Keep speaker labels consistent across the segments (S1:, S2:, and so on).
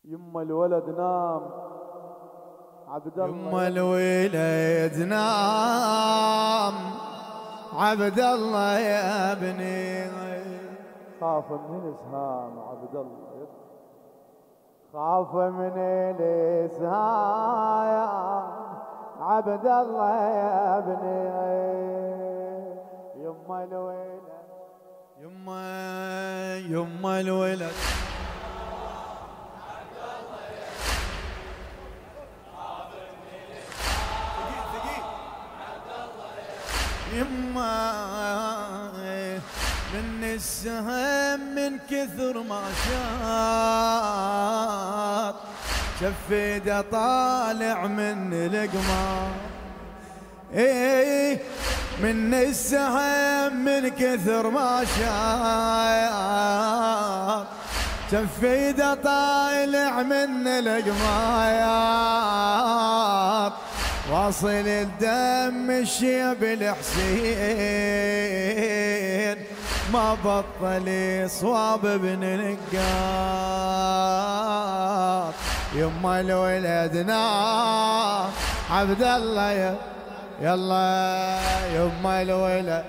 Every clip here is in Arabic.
S1: يما الولد نام عبد الله،
S2: يما الولد نام عبد الله يا ابني،
S1: خاف من الاسهام عبد الله، خاف من الاسهام عبد الله يا ابني. يما الولد
S2: يما الولد يما من السهم من كثر ما شاط شفيده طالع من القمار. ايه من السهم من كثر ما شاط شفيده طالع من القمار. واصل الدم الشيب الحسين ما بطل صواب ابن نقاط. يما الولد نام عبد الله يلا يما الولد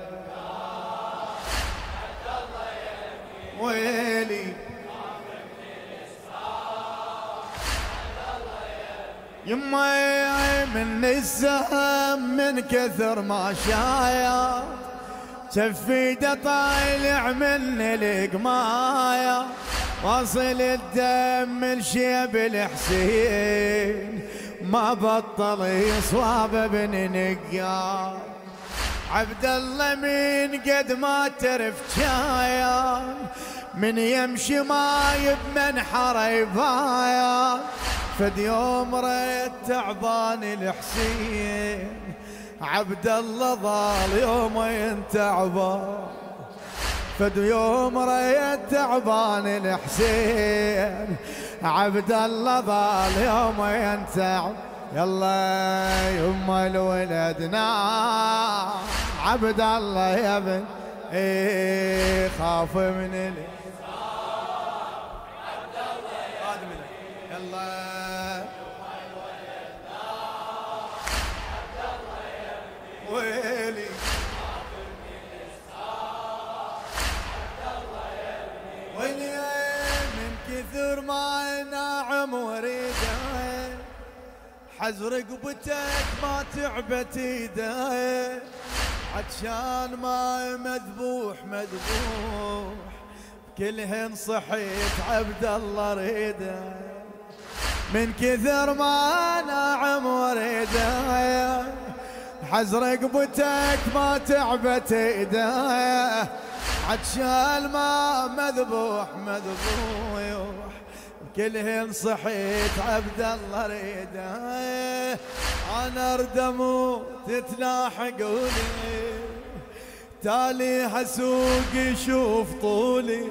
S2: ويلي يما من السهم من كثر ما شايط شفيده طالع من القماية. واصل الدم من شيب الحسين ما بطل يصواب ابن نقاط. عبد الله من قد ما ترف شايط من يمشي ما بمنحره يبايط. فد يوم ريت تعبان الحسين عبد الله ضال يومين تعبان. فد يوم ريت تعبان الحسين عبد الله ضال يومين تعبان. يلا يما الولد نام عبد الله يا ابن ايه خاف من ويلي ويلي من كثر ما ناعم وريده حز رقبتك ما تعبت ايده. عطشان ما مذبوح كلهن صحيت عبد الله ريده. من كثر ما ناعم وريده حز رقبتك ما تعبت ايده. عطشان ما مذبوح كلهن صحيت عبد الله ريده. انا ارد اموت تتلاحقوني تالي حسوق يشوف طولي.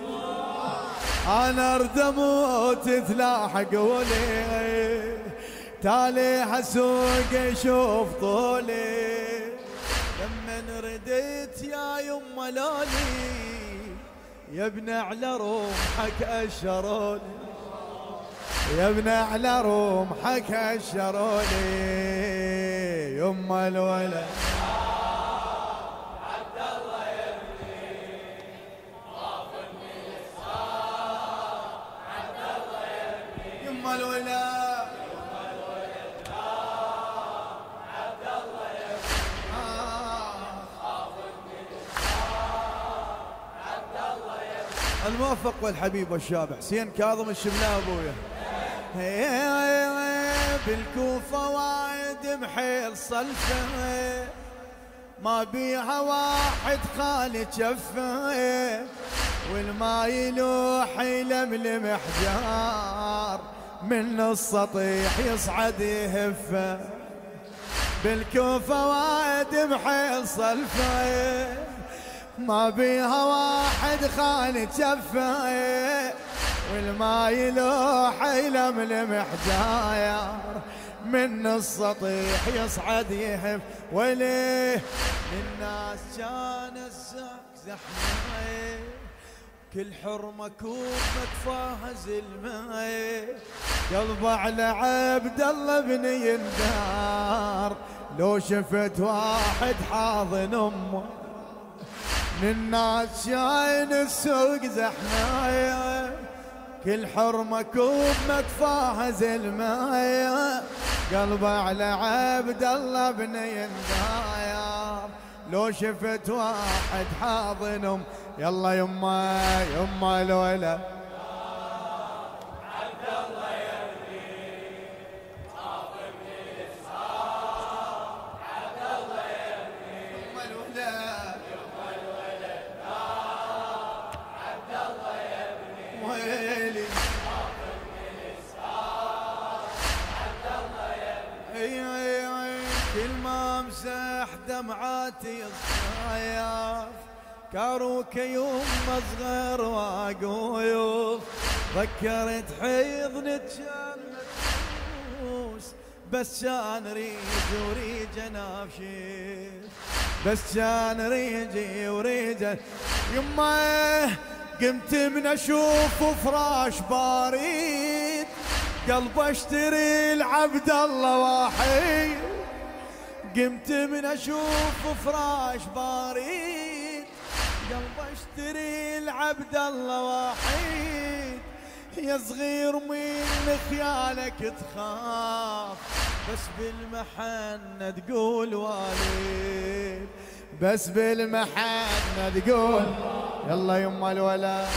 S2: انا ارد اموت تتلاحقوني تالي حسوق يشوف طولي. لمن رديت يا يما لولي يا ابن على رمحك اشروني يا ابن على رمحك اشروني. يما الولد
S3: عبد الله يا ابني خاف من الصار عبد الله يا ابني.
S2: يما الولد الموفق والحبيب والشابع حسين كاظم الشملاء ابويا. بالكوفة وايد محيل صلفه ما بيها واحد خالي جفه والماء يلوح يلملم احجار من السطيح يصعد يهفه. بالكوفة وايد محيل صلفه ما بيها واحد خالي جفه والماء يلوح يلملم حجاير من السطيح يصعد يهف. وليه للناس كان الزاك زحمه كل حرمة كوفة تفاهز الماء. قلبه على عبد الله بن يندار، لو شفت واحد حاضن امه من الناس شاين السوق زحمايه، كل حرمه كوب متفاهز المايه. قلبه على عبد الله بن يندار، لو شفت واحد حاضن يلا يما يما الولد كل ما امسح دمعاتي الصياف، كاروك يوم صغير واقويوف، فكرت حيضنك كان مدروس، بس كان ريجي وريجه نافشيف، بس كان ريجي وريجه. يما قمت من اشوف فراش باريد، قلب اشتري العبد الله واحد. قمت من اشوف فراش باريد، قلب اشتري العبد الله واحد. يا صغير من خيالك تخاف، بس بالمحنة تقول والد، بس بالمحنة تقول يلا يما الولد.